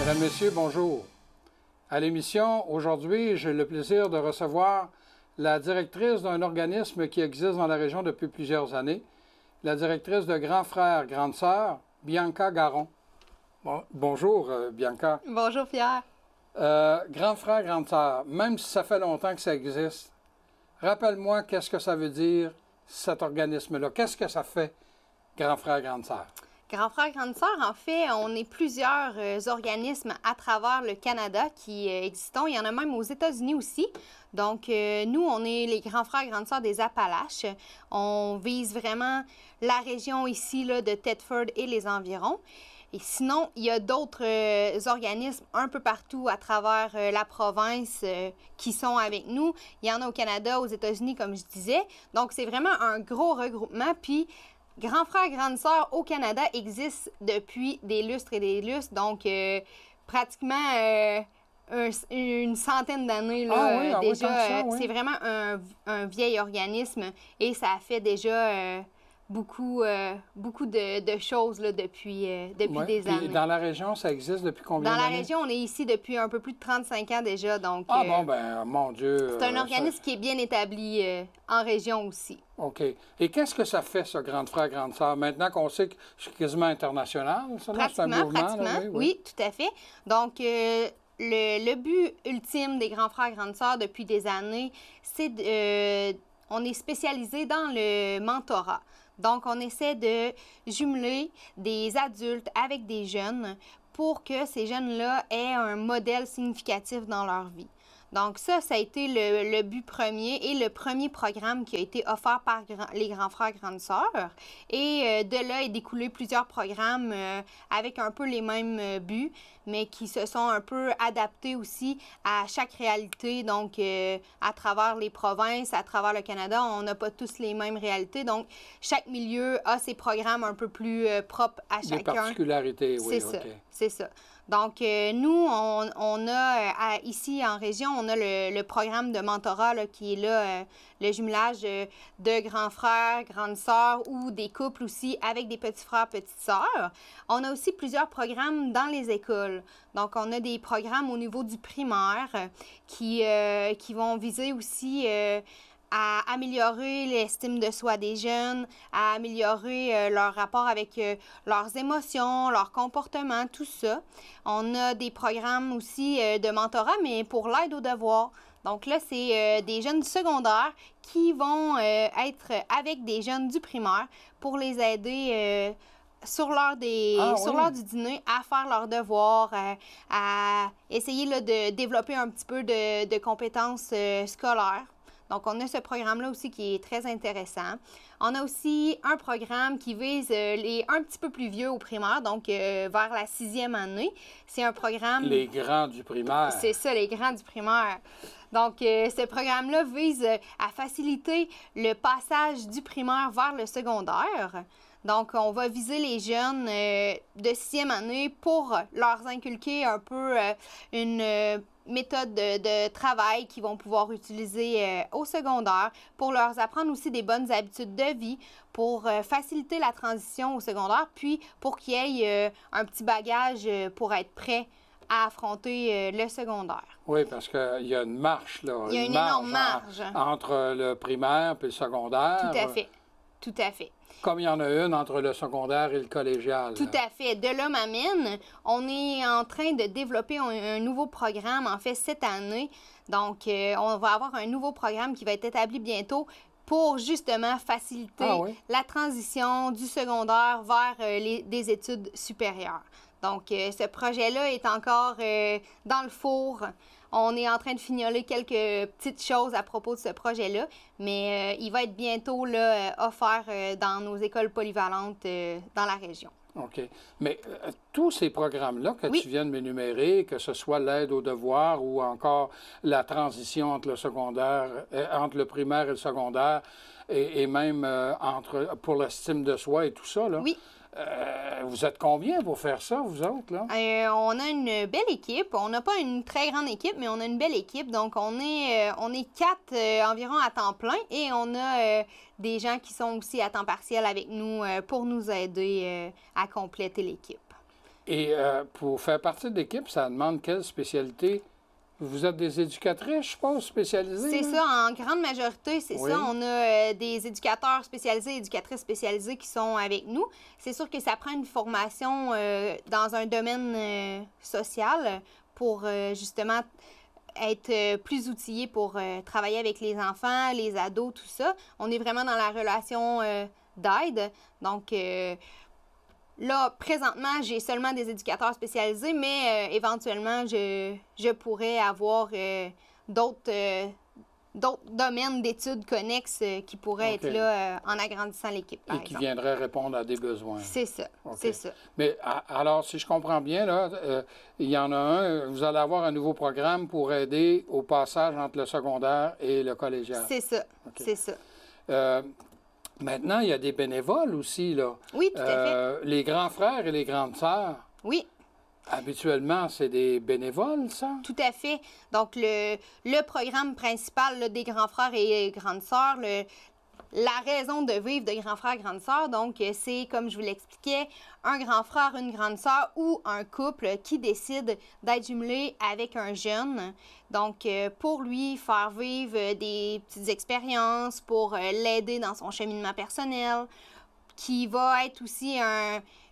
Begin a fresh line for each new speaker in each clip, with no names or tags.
Mesdames, Messieurs, bonjour. À l'émission, aujourd'hui, j'ai le plaisir de recevoir la directrice d'un organisme qui existe dans la région depuis plusieurs années, la directrice de Grands Frères, Grandes Sœurs, Bianca Garon. Bonjour, Bianca.
Bonjour, Pierre.
Grands Frères, Grandes Sœurs, même si ça fait longtemps que ça existe, rappelle-moi qu'est-ce que ça veut dire, cet organisme-là. Qu'est-ce que ça fait, Grands Frères, Grandes Sœurs?
Grands Frères, Grandes Sœurs, en fait, on est plusieurs organismes à travers le Canada qui existent. Il y en a même aux États-Unis aussi. Donc, nous, on est les Grands Frères, Grandes Sœurs des Appalaches. On vise vraiment la région ici là, de Thetford et les environs. Et sinon, il y a d'autres organismes un peu partout à travers la province qui sont avec nous. Il y en a au Canada, aux États-Unis, comme je disais. Donc, c'est vraiment un gros regroupement. Puis, Grands Frères, Grandes Sœurs au Canada existent depuis des lustres et des lustres. Donc, pratiquement une centaine d'années déjà. C'est vraiment un vieil organisme et ça a fait déjà beaucoup de choses là, depuis des années.
Dans la région, ça existe depuis combien d'années?
Dans la région, on est ici depuis un peu plus de 35 ans déjà. Donc,
mon Dieu.
C'est un organisme qui est bien établi en région aussi.
OK. Et qu'est-ce que ça fait, ça, Grandes Frères, Grandes Sœurs? Maintenant qu'on sait que c'est quasiment international, ça, c'est un mouvement. Là,
oui, tout à fait. Donc, le but ultime des Grands Frères, Grandes Sœurs depuis des années, c'est on est spécialisé dans le mentorat. Donc, on essaie de jumeler des adultes avec des jeunes pour que ces jeunes-là aient un modèle significatif dans leur vie. Donc ça a été le but premier et le premier programme qui a été offert par les Grands Frères, Grandes Sœurs. Et de là est découlé plusieurs programmes avec un peu les mêmes buts, mais qui se sont un peu adaptés aussi à chaque réalité. Donc, à travers les provinces, à travers le Canada, on n'a pas tous les mêmes réalités. Donc, chaque milieu a ses programmes un peu plus propres à chacun.
Des particularités, oui.
C'est ça. Donc, nous, on a ici en région, on a le programme de mentorat là, qui est là, le jumelage de grands frères, grandes sœurs ou des couples aussi avec des petits frères, petites sœurs. On a aussi plusieurs programmes dans les écoles. Donc, on a des programmes au niveau du primaire qui vont viser aussi à améliorer l'estime de soi des jeunes, à améliorer leur rapport avec leurs émotions, leur comportement, tout ça. On a des programmes aussi de mentorat, mais pour l'aide aux devoirs. Donc là, c'est des jeunes du secondaire qui vont être avec des jeunes du primaire pour les aider sur l'heure du dîner à faire leurs devoirs, à essayer là, de développer un petit peu de compétences scolaires. Donc, on a ce programme-là aussi qui est très intéressant. On a aussi un programme qui vise les un petit peu plus vieux au primaire, donc vers la 6e année. C'est un programme...
Les grands du primaire.
C'est ça, les grands du primaire. Donc, ce programme-là vise à faciliter le passage du primaire vers le secondaire. Donc, on va viser les jeunes de 6e année pour leur inculquer un peu une méthode de travail qu'ils vont pouvoir utiliser au secondaire pour leur apprendre aussi des bonnes habitudes de vie pour faciliter la transition au secondaire, puis pour qu'il y ait un petit bagage pour être prêt à affronter le secondaire.
Oui, parce qu'il y a une marche, là.
Il y a une énorme marge
entre le primaire et le secondaire.
Tout à fait. Tout à fait.
Comme il y en a une entre le secondaire et le collégial.
Tout à fait. De là m'amène, on est en train de développer un nouveau programme, en fait, cette année. Donc, on va avoir un nouveau programme qui va être établi bientôt pour justement faciliter la transition du secondaire vers des études supérieures. Donc, ce projet-là est encore dans le four. On est en train de fignoler quelques petites choses à propos de ce projet-là, mais il va être bientôt là, offert dans nos écoles polyvalentes dans la région.
OK. Mais tous ces programmes-là que tu viens de m'énumérer, que ce soit l'aide aux devoirs ou encore la transition entre le secondaire, entre le primaire et le secondaire, et même pour l'estime de soi et tout ça, là.
Oui.
Vous êtes combien pour faire ça, vous autres, là?
On a une belle équipe. On n'a pas une très grande équipe, mais on a une belle équipe. Donc, on est 4 environ à temps plein et on a des gens qui sont aussi à temps partiel avec nous pour nous aider à compléter l'équipe.
Et pour faire partie de l'équipe, ça demande quelle spécialité? Vous êtes des éducatrices, je suppose, spécialisées?
C'est ça, en grande majorité, c'est
Oui.
ça. On a des éducateurs spécialisés, éducatrices spécialisées qui sont avec nous. C'est sûr que ça prend une formation dans un domaine social pour justement être plus outillé pour travailler avec les enfants, les ados, tout ça. On est vraiment dans la relation d'aide. Donc, là, présentement, j'ai seulement des éducateurs spécialisés, mais éventuellement, je pourrais avoir d'autres domaines d'études connexes qui pourraient être là en agrandissant l'équipe, par
Et qui
exemple.
viendraient répondre à des besoins.
C'est ça,
OK.
c'est ça.
Mais alors, si je comprends bien, là, il y en a un, vous allez avoir un nouveau programme pour aider au passage entre le secondaire et le collégial.
C'est ça,
OK.
c'est ça.
Maintenant, il y a des bénévoles aussi, là.
Oui, tout à fait.
Les grands frères et les grandes sœurs,
Oui,
habituellement, c'est des bénévoles, ça?
tout à fait. Donc, le programme principal là, des grands frères et grandes sœurs, la raison de vivre de grands frères et grandes sœurs, donc, c'est, comme je vous l'expliquais, un grand frère, une grande sœur ou un couple qui décide d'être jumelé avec un jeune. Donc, pour lui faire vivre des petites expériences, pour l'aider dans son cheminement personnel, qui va être aussi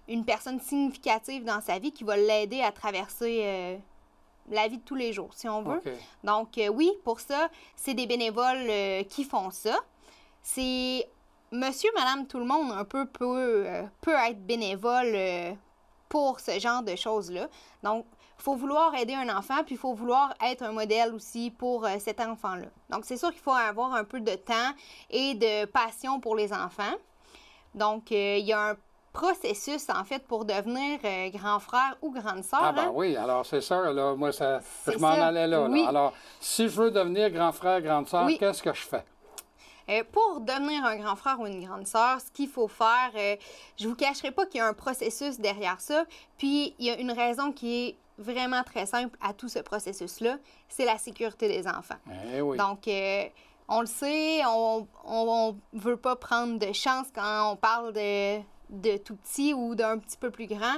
une personne significative dans sa vie, qui va l'aider à traverser la vie de tous les jours, si on veut.
OK.
Donc, oui, pour ça, c'est des bénévoles qui font ça. C'est monsieur, madame, tout le monde un peu peut être bénévole pour ce genre de choses-là. Donc, il faut vouloir aider un enfant, puis il faut vouloir être un modèle aussi pour cet enfant-là. Donc, c'est sûr qu'il faut avoir un peu de temps et de passion pour les enfants. Donc, il y a un processus, en fait, pour devenir grand frère ou grande sœur.
Ah ben
hein?
oui, alors c'est ça, là, moi, je
C'est
m'en
ça.
allais là,
Oui.
là. Alors, si je veux devenir grand frère, grande sœur,
Oui.
qu'est-ce que je fais?
Pour devenir un grand frère ou une grande sœur, ce qu'il faut faire, je ne vous cacherai pas qu'il y a un processus derrière ça. Puis, il y a une raison qui est vraiment très simple à tout ce processus-là, c'est la sécurité des enfants.
Eh oui.
Donc, on le sait, on ne veut pas prendre de chance quand on parle de tout petit ou d'un petit peu plus grand.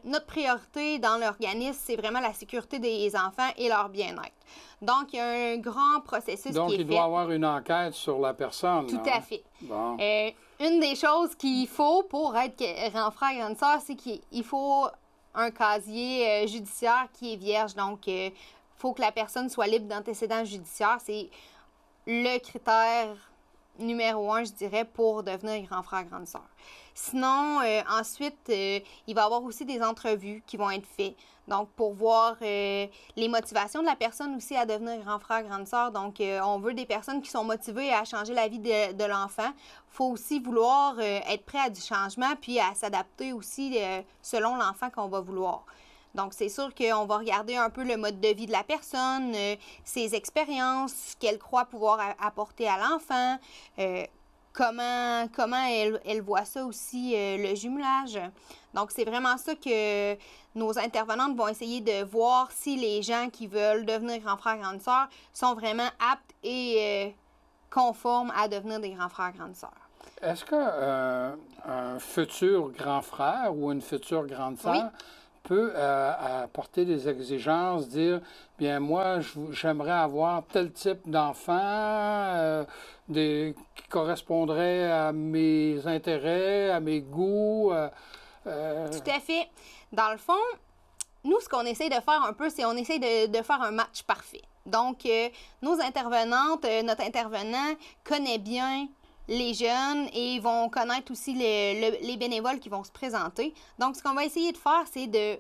Notre priorité dans l'organisme, c'est vraiment la sécurité des enfants et leur bien-être. Donc, il y a un grand processus
Donc,
qui est
il
fait.
doit y avoir une enquête sur la personne.
Tout
là.
à fait.
Bon.
Une des choses qu'il faut pour être grand frère, grande sœur, c'est qu'il faut un casier judiciaire qui est vierge. Donc, il faut que la personne soit libre d'antécédents judiciaires. C'est le critère numéro 1, je dirais, pour devenir grand frère, grande sœur. Sinon, ensuite, il va y avoir aussi des entrevues qui vont être faites. Donc, pour voir les motivations de la personne aussi à devenir grand frère, grande sœur. Donc, on veut des personnes qui sont motivées à changer la vie de l'enfant. Il faut aussi vouloir être prêt à du changement puis à s'adapter aussi selon l'enfant qu'on va vouloir. Donc, c'est sûr qu'on va regarder un peu le mode de vie de la personne, ses expériences, ce qu'elle croit pouvoir apporter à l'enfant, comment elle voit ça aussi, le jumelage. Donc, c'est vraiment ça que nos intervenantes vont essayer de voir si les gens qui veulent devenir grand frère, grande sœur sont vraiment aptes et conformes à devenir des grands frères, grandes sœurs.
Est-ce qu'un futur grand frère ou une future grande sœur
Oui.
peut apporter des exigences, dire, bien, moi, j'aimerais avoir tel type d'enfant qui correspondrait à mes intérêts, à mes goûts?
Tout à fait. Dans le fond, nous, ce qu'on essaie de faire un peu, c'est on essaie de faire un match parfait. Donc, nos intervenantes, notre intervenant connaît bien les jeunes et vont connaître aussi les bénévoles qui vont se présenter. Donc, ce qu'on va essayer de faire, c'est de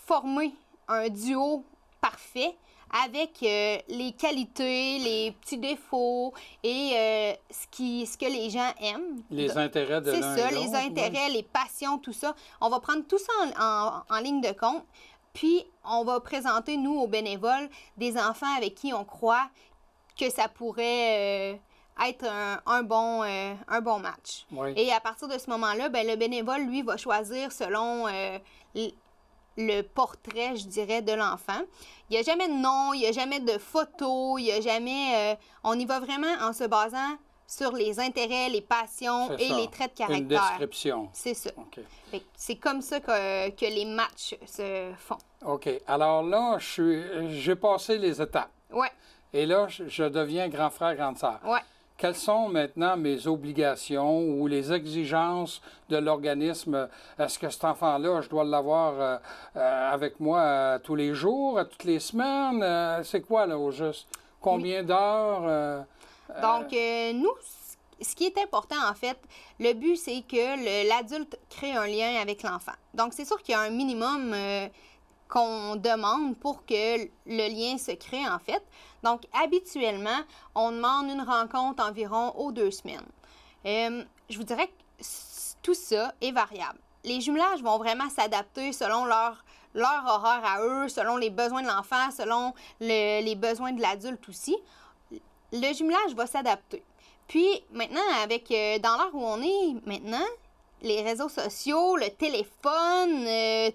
former un duo parfait avec les qualités, les petits défauts et ce que les gens aiment.
Les intérêts de l'un et
C'est ça,
l'autre,
les
oui.
intérêts, les passions, tout ça. On va prendre tout ça en ligne de compte, puis on va présenter, nous, aux bénévoles, des enfants avec qui on croit que ça pourrait être un bon match.
Oui.
Et à partir de ce moment-là, ben, le bénévole, lui, va choisir selon le portrait, je dirais, de l'enfant. Il n'y a jamais de nom, il n'y a jamais de photo, il n'y a jamais... on y va vraiment en se basant sur les intérêts, les passions et les traits de caractère.
Une description.
C'est ça.
OK.
C'est comme ça que les matchs se font.
OK. Alors là, j'ai passé les étapes.
Oui.
Et là, je deviens grand frère, grande sœur.
Oui.
Quelles sont maintenant mes obligations ou les exigences de l'organisme? Est-ce que cet enfant-là, je dois l'avoir avec moi tous les jours, toutes les semaines? C'est quoi, là, au juste? Combien d'heures?
Donc, nous, ce qui est important, en fait, le but, c'est que l'adulte crée un lien avec l'enfant. Donc, c'est sûr qu'il y a un minimum qu'on demande pour que le lien se crée, en fait. Donc, habituellement, on demande une rencontre environ aux 2 semaines. Je vous dirais que tout ça est variable. Les jumelages vont vraiment s'adapter selon leur horaire à eux, selon les besoins de l'enfant, selon les besoins de l'adulte aussi. Le jumelage va s'adapter. Puis, maintenant, dans l'heure où on est maintenant, les réseaux sociaux, le téléphone,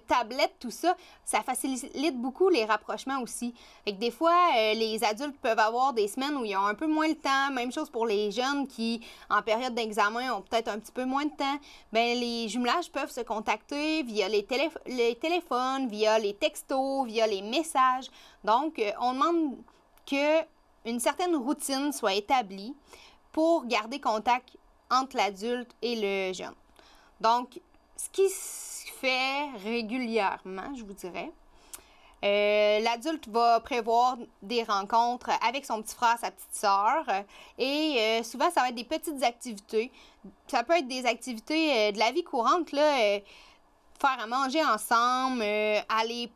tablette, tout ça, ça facilite beaucoup les rapprochements aussi. Fait que des fois, les adultes peuvent avoir des semaines où ils ont un peu moins le temps. Même chose pour les jeunes qui, en période d'examen, ont peut-être un petit peu moins de temps. Bien, les jumelages peuvent se contacter via les téléphones, via les textos, via les messages. Donc, on demande qu'une certaine routine soit établie pour garder contact entre l'adulte et le jeune. Donc, ce qui se fait régulièrement, je vous dirais, l'adulte va prévoir des rencontres avec son petit frère, sa petite sœur, et souvent, ça va être des petites activités. Ça peut être des activités de la vie courante, là, faire à manger ensemble, aller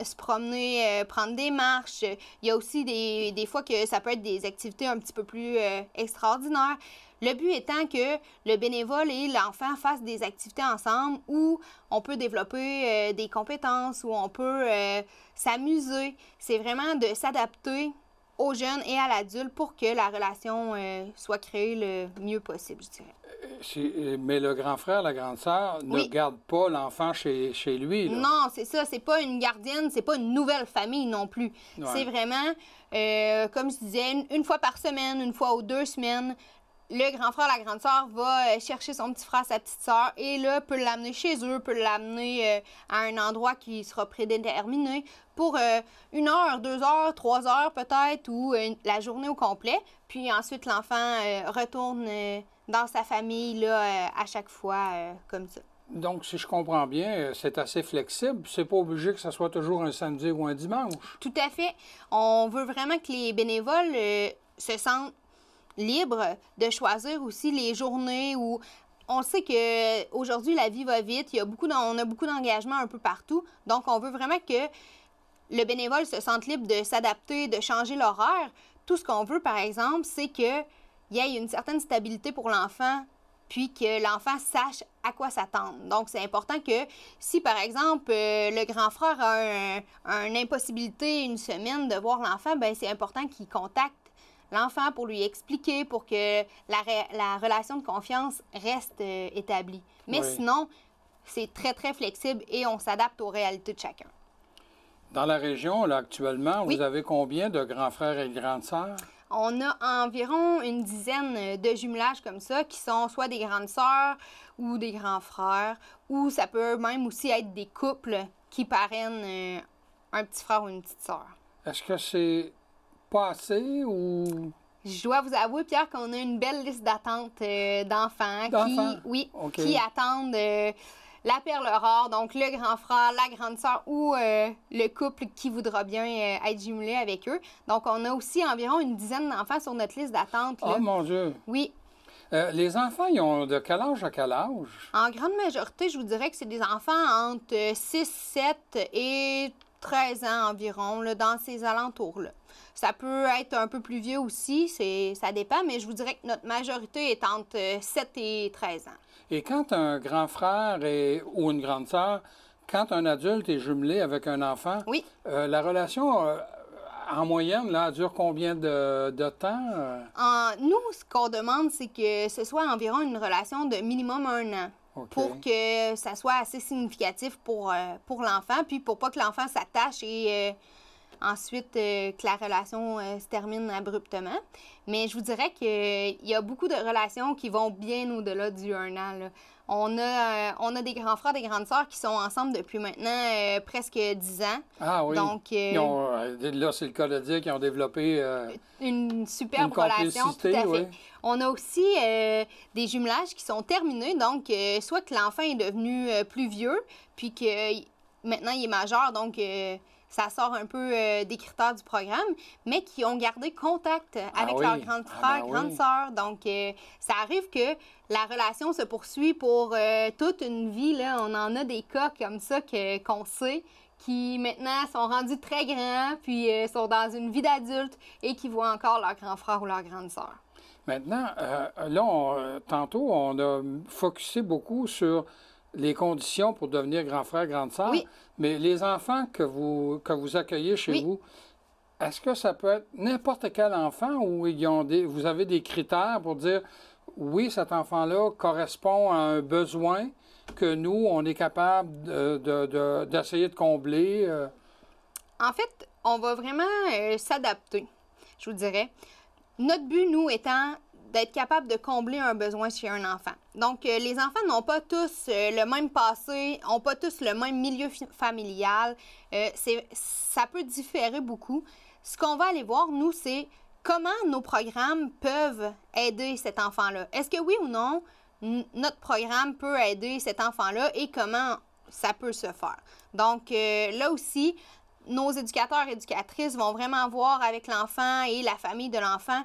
se promener, prendre des marches. Il y a aussi des fois que ça peut être des activités un petit peu plus extraordinaires. Le but étant que le bénévole et l'enfant fassent des activités ensemble où on peut développer des compétences, où on peut s'amuser. C'est vraiment de s'adapter aux jeunes et à l'adulte pour que la relation soit créée le mieux possible, je dirais.
Mais le grand frère, la grande sœur ne garde pas l'enfant chez lui, là.
Non, c'est ça. C'est pas une gardienne, c'est pas une nouvelle famille non plus. Ouais. C'est vraiment, comme je disais, une fois par semaine, une fois aux 2 semaines, le grand frère, la grande sœur va chercher son petit frère, sa petite sœur, et là, peut l'amener chez eux, peut l'amener à un endroit qui sera prédéterminé pour 1 heure, 2 heures, 3 heures peut-être, ou la journée au complet. Puis ensuite, l'enfant retourne dans sa famille là, à chaque fois, comme ça.
Donc, si je comprends bien, c'est assez flexible. C'est pas obligé que ce soit toujours un samedi ou un dimanche.
Tout à fait. On veut vraiment que les bénévoles se sentent libres de choisir aussi les journées où on sait qu'aujourd'hui, la vie va vite. On a beaucoup d'engagements un peu partout. Donc, on veut vraiment que le bénévole se sente libre de s'adapter, de changer l'horaire. Tout ce qu'on veut, par exemple, c'est qu'il y ait une certaine stabilité pour l'enfant, puis que l'enfant sache à quoi s'attendre. Donc, c'est important que si, par exemple, le grand frère a une impossibilité une semaine de voir l'enfant, bien, c'est important qu'il contacte l'enfant pour lui expliquer, pour que la relation de confiance reste établie. Mais sinon, c'est très, très flexible et on s'adapte aux réalités de chacun.
Dans la région, là, actuellement, vous avez combien de grands frères et de grandes sœurs?
On a environ une dizaine de jumelages comme ça, qui sont soit des grandes sœurs ou des grands frères, ou ça peut même aussi être des couples qui parrainent un petit frère ou une petite sœur.
Est-ce que c'est pas assez ou...
Je dois vous avouer, Pierre, qu'on a une belle liste d'attente d'enfants qui attendent la perle rare, donc le grand frère, la grande sœur ou le couple qui voudra bien être jumelé avec eux. Donc, on a aussi environ une dizaine d'enfants sur notre liste d'attente.
Oh mon Dieu!
Oui.
Les enfants, ils ont de quel âge à quel âge?
En grande majorité, je vous dirais que c'est des enfants entre 6, 7 et 13 ans environ, là, dans ces alentours-là. Ça peut être un peu plus vieux aussi, ça dépend, mais je vous dirais que notre majorité est entre 7 et 13 ans.
Et quand un grand frère ou une grande sœur, quand un adulte est jumelé avec un enfant, la relation, en moyenne, là, dure combien de temps?
Nous, ce qu'on demande, c'est que ce soit environ une relation de minimum 1 an. Pour que ça soit assez significatif pour l'enfant, puis pour pas que l'enfant s'attache et ensuite que la relation se termine abruptement. Mais je vous dirais qu'il y a beaucoup de relations qui vont bien au-delà du 1 an, là. On a des grands frères, des grandes sœurs qui sont ensemble depuis maintenant presque 10 ans.
Ah oui.
Donc,
là, c'est le cas de dire qu'ils ont développé
une superbe
une
relation, tout à fait.
oui.
On a aussi des jumelages qui sont terminés, donc soit que l'enfant est devenu plus vieux, puis que maintenant il est majeur, donc ça sort un peu des critères du programme, mais qui ont gardé contact avec leurs grands frères, grandes sœurs. Donc, ça arrive que la relation se poursuit pour toute une vie, là. On en a des cas comme ça qu'on sait, qui maintenant sont rendus très grands, puis sont dans une vie d'adulte et qui voient encore leur grand frère ou leur grande sœur.
Maintenant, là, tantôt, on a focusé beaucoup sur les conditions pour devenir grand frère, grande sœur.
Oui.
Mais les enfants que vous accueillez chez vous, est-ce que ça peut être n'importe quel enfant ou vous avez des critères pour dire oui, cet enfant-là correspond à un besoin que nous, on est capable d'essayer de combler?
En fait, on va vraiment s'adapter, je vous dirais. Notre but, nous, étant d'être capable de combler un besoin chez un enfant. Donc, les enfants n'ont pas tous le même passé, n'ont pas tous le même milieu familial. Ça peut différer beaucoup. Ce qu'on va aller voir, nous, c'est comment nos programmes peuvent aider cet enfant-là. Est-ce que oui ou non, notre programme peut aider cet enfant-là et comment ça peut se faire? Donc, là aussi, nos éducateurs et éducatrices vont vraiment voir avec l'enfant et la famille de l'enfant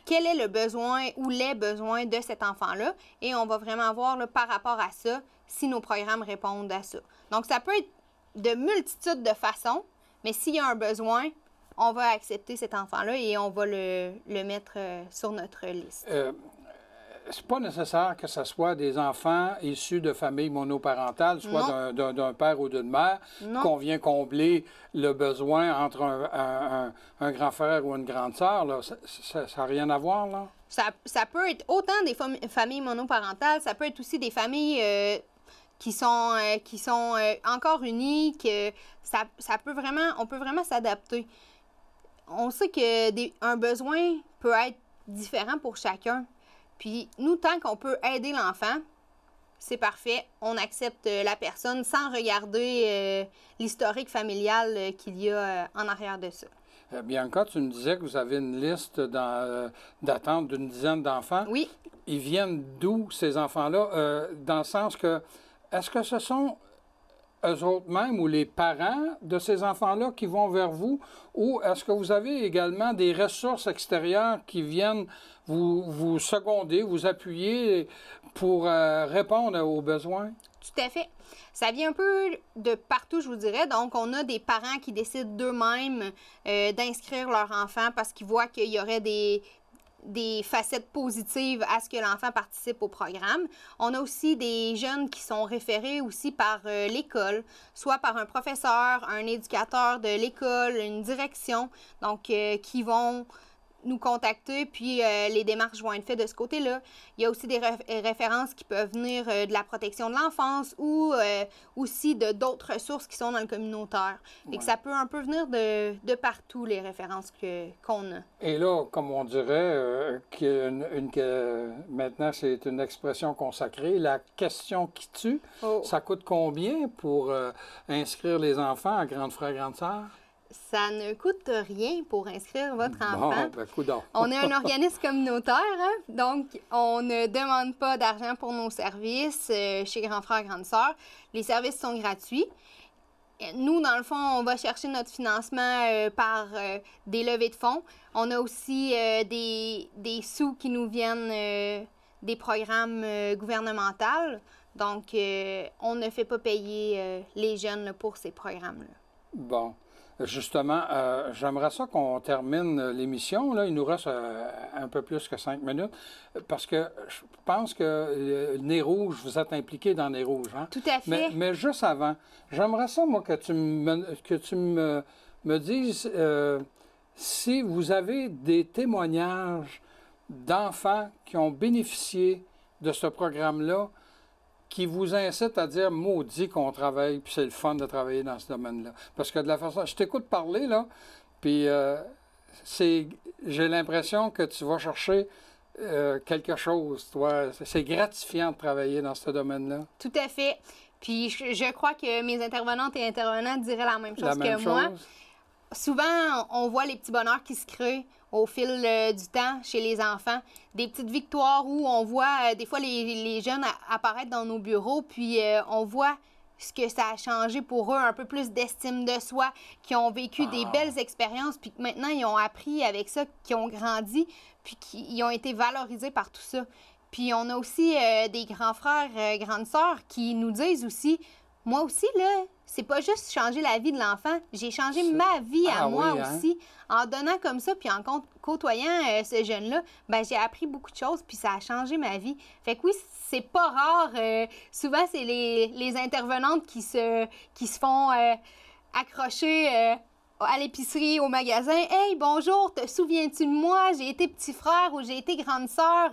quel est le besoin ou les besoins de cet enfant-là et on va vraiment voir là, par rapport à ça si nos programmes répondent à ça. Donc, ça peut être de multitudes de façons, mais s'il y a un besoin, on va accepter cet enfant-là et on va le mettre sur notre liste.
C'est pas nécessaire que ce soit des enfants issus de familles monoparentales, soit d'un père ou d'une mère, qu'on vient combler le besoin entre un grand frère ou une grande sœur. Là. Ça n'a rien à voir, là?
Ça peut être autant des familles monoparentales, ça peut être aussi des familles qui sont encore unies, que on peut vraiment s'adapter. On sait qu'un besoin peut être différent pour chacun. Puis nous, tant qu'on peut aider l'enfant, c'est parfait. On accepte la personne sans regarder l'historique familial qu'il y a en arrière de ça.
Bianca, tu me disais que vous avez une liste d'attente d'une dizaine d'enfants.
Oui.
Ils viennent d'où, ces enfants-là? Dans le sens que, est-ce que ce sont eux autres mêmes ou les parents de ces enfants-là qui vont vers vous? Ou est-ce que vous avez également des ressources extérieures qui viennent vous seconder, vous appuyer pour répondre aux besoins? Tout
à fait. Ça vient un peu de partout, je vous dirais. Donc, on a des parents qui décident d'eux-mêmes d'inscrire leur enfant parce qu'ils voient qu'il y aurait des facettes positives à ce que l'enfant participe au programme. On a aussi des jeunes qui sont référés aussi par l'école, soit par un professeur, un éducateur de l'école, une direction, donc qui vont nous contacter, puis les démarches vont être faites de ce côté-là. Il y a aussi des références qui peuvent venir de la protection de l'enfance ou aussi d'autres ressources qui sont dans le communautaire. Et que ça peut un peu venir de partout, les références qu'on a. Et
là, comme on dirait, maintenant c'est une expression consacrée, la question qui tue, ça coûte combien pour inscrire les enfants à grande frère, grande sœur?
Ça ne coûte rien pour inscrire votre enfant.
Ben,
on est un organisme communautaire, hein? Donc on ne demande pas d'argent pour nos services chez Grand Frère, Grande Sœur. Les services sont gratuits. Nous, dans le fond, on va chercher notre financement par des levées de fonds. On a aussi des sous qui nous viennent des programmes gouvernementaux. Donc, on ne fait pas payer les jeunes là, pour ces programmes-là.
Bon. Justement, j'aimerais ça qu'on termine l'émission. Là, il nous reste un peu plus que 5 minutes, parce que je pense que Nez Rouge, vous êtes impliqué dans Nez Rouge. Hein?
Tout à fait.
Mais juste avant, j'aimerais ça, moi, que tu me dises si vous avez des témoignages d'enfants qui ont bénéficié de ce programme-là, qui vous incite à dire maudit qu'on travaille, puis c'est le fun de travailler dans ce domaine-là? Parce que de la façon, je t'écoute parler, là, puis j'ai l'impression que tu vas chercher quelque chose, toi. C'est gratifiant de travailler dans ce domaine-là.
Tout à fait. Puis je crois que mes intervenantes et intervenants diraient la même chose que moi. Souvent, on voit les petits bonheurs qui se créent au fil du temps chez les enfants. Des petites victoires où on voit des fois les jeunes apparaître dans nos bureaux, puis on voit ce que ça a changé pour eux, un peu plus d'estime de soi, qui ont vécu des belles expériences, puis que maintenant, ils ont appris avec ça, qui ont grandi, puis qui ont été valorisés par tout ça. Puis on a aussi des grands frères, grandes sœurs qui nous disent aussi, moi aussi, là, c'est pas juste changer la vie de l'enfant, j'ai changé ma vie à moi aussi. En donnant comme ça, puis en côtoyant ce jeune-là, ben j'ai appris beaucoup de choses, puis ça a changé ma vie. Fait que oui, c'est pas rare. Souvent, c'est les intervenantes qui se font accrocher à l'épicerie, au magasin. « Hey, bonjour, te souviens-tu de moi? J'ai été petit frère ou j'ai été grande sœur.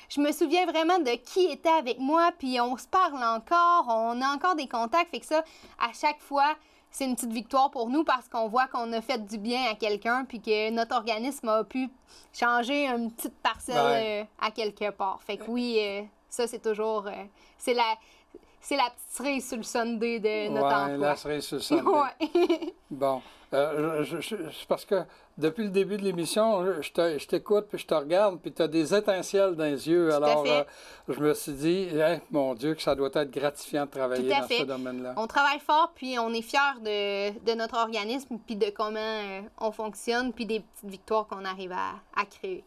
Je me souviens vraiment de qui était avec moi, puis on se parle encore, on a encore des contacts. » Fait que ça, à chaque fois, c'est une petite victoire pour nous parce qu'on voit qu'on a fait du bien à quelqu'un, puis que notre organisme a pu changer une petite parcelle à quelque part. Fait que oui, ça, c'est toujours... c'est la petite cerise sur le sundae de notre emploi.
Oui, la cerise sur le sundae.
Ouais.
Bon. C'est parce que depuis le début de l'émission, je t'écoute, puis je te regarde, puis tu as des étincelles dans les yeux.
Tout
alors,
à fait.
Je me suis dit, mon Dieu, que ça doit être gratifiant de travailler dans ce domaine-là.
On travaille fort, puis on est fiers de notre organisme, puis de comment on fonctionne, puis des petites victoires qu'on arrive à créer.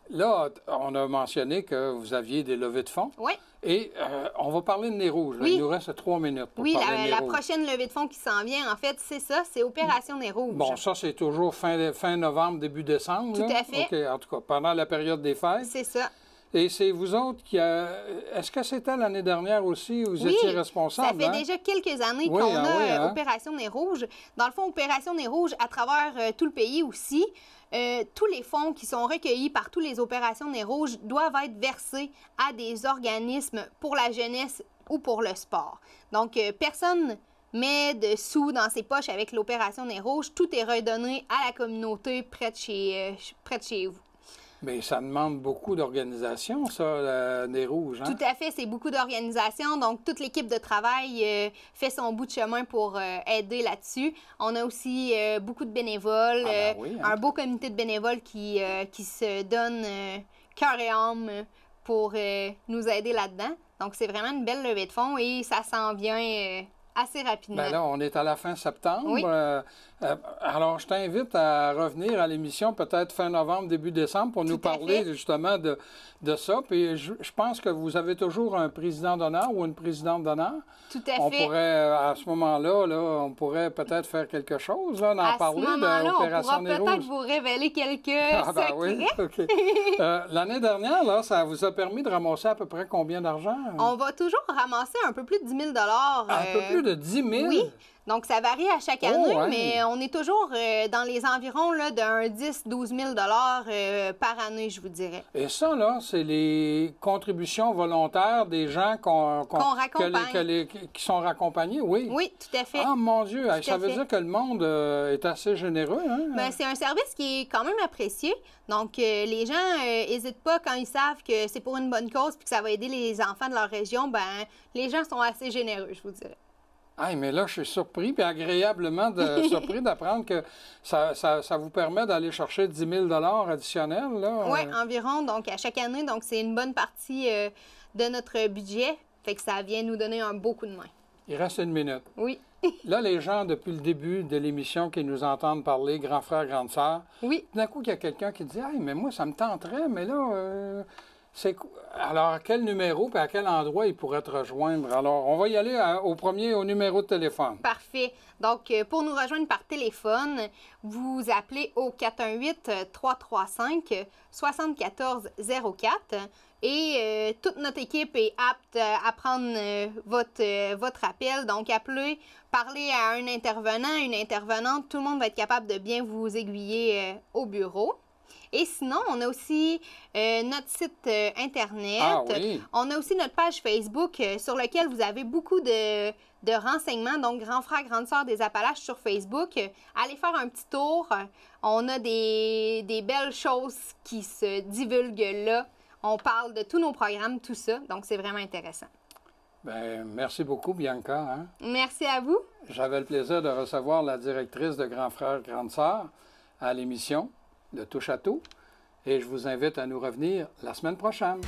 Là, on a mentionné que vous aviez des levées de fonds.
Oui.
Et on va parler de Nez Rouge.
Oui.
Il nous reste 3 minutes pour parler de Nez
la
Rouge.
prochaine levée de fonds qui s'en vient, en fait, c'est ça, c'est Opération Nez Rouge.
Bon, ça, c'est toujours fin novembre, début décembre.
Tout
là?
à fait.
OK, en tout cas, pendant la période des fêtes.
C'est ça.
Et c'est vous autres qui... Est-ce que c'était l'année dernière aussi où vous étiez responsable?
Ça fait déjà quelques années qu'on a Opération Nez Rouge. Dans le fond, Opération Nez Rouge, à travers tout le pays aussi, tous les fonds qui sont recueillis par toutes les opérations Nez Rouge doivent être versés à des organismes pour la jeunesse ou pour le sport. Donc, personne met de sous dans ses poches avec l'opération Nez Rouge. Tout est redonné à la communauté près de chez vous.
Mais ça demande beaucoup d'organisation, ça, Nez Rouge. Hein?
Tout à fait, c'est beaucoup d'organisation. Donc, toute l'équipe de travail fait son bout de chemin pour aider là-dessus. On a aussi beaucoup de bénévoles, un beau comité de bénévoles qui se donne cœur et âme pour nous aider là-dedans. Donc, c'est vraiment une belle levée de fonds et ça s'en vient assez rapidement.
Bien là, on est à la fin septembre.
Oui.
Alors, je t'invite à revenir à l'émission peut-être fin novembre, début décembre pour nous parler justement de ça. Puis je pense que vous avez toujours un président d'honneur ou une présidente d'honneur.
Tout à fait.
On pourrait, à ce moment-là, on pourrait peut-être faire quelque chose, là, d'en parler de l'opération Nez Rouge.
On pourra peut-être vous révéler quelques secrets.
Oui, OK. L'année dernière, là, ça vous a permis de ramasser à peu près combien d'argent?
On va toujours ramasser un peu plus de 10 000
Un peu plus de 10 000?
Oui. Donc, ça varie à chaque année, mais on est toujours dans les environs d'un 10-12 000 par année, je vous dirais.
Et ça, là, c'est les contributions volontaires des gens qu'on raccompagne. Qui sont raccompagnés, oui?
Oui, tout à fait.
Ah, mon Dieu! Ça veut dire que le monde est assez généreux, hein?
Bien, c'est un service qui est quand même apprécié. Donc, les gens n'hésitent pas quand ils savent que c'est pour une bonne cause et que ça va aider les enfants de leur région. Ben, les gens sont assez généreux, je vous dirais.
Ah, mais là, je suis surpris et agréablement surpris d'apprendre que ça vous permet d'aller chercher 10 000 additionnels.
Oui, environ. Donc, à chaque année, donc c'est une bonne partie de notre budget. Fait que ça vient nous donner un beau coup de main.
Il reste 1 minute.
Oui.
Là, les gens, depuis le début de l'émission, qui nous entendent parler, grand frère, grande sœur, d'un coup, il y a quelqu'un qui dit « Hey, mais moi, ça me tenterait, mais là... Alors, à quel numéro et à quel endroit ils pourraient te rejoindre? Alors, on va y aller au numéro de téléphone.
Parfait. Donc, pour nous rejoindre par téléphone, vous appelez au 418-335-7404 et toute notre équipe est apte à prendre votre appel. Donc, appelez, parlez à un intervenant, une intervenante. Tout le monde va être capable de bien vous aiguiller au bureau. Et sinon, on a aussi notre site Internet.
Ah oui.
On a aussi notre page Facebook sur laquelle vous avez beaucoup de renseignements. Donc, Grand Frère, Grande Sœur des Appalaches sur Facebook. Allez faire un petit tour. On a des belles choses qui se divulguent là. On parle de tous nos programmes, tout ça. Donc, c'est vraiment intéressant.
Bien, merci beaucoup, Bianca. Hein?
Merci à vous.
J'avais le plaisir de recevoir la directrice de Grand Frère, Grande Sœur à l'émission de Touche à tout. Et je vous invite à nous revenir la semaine prochaine.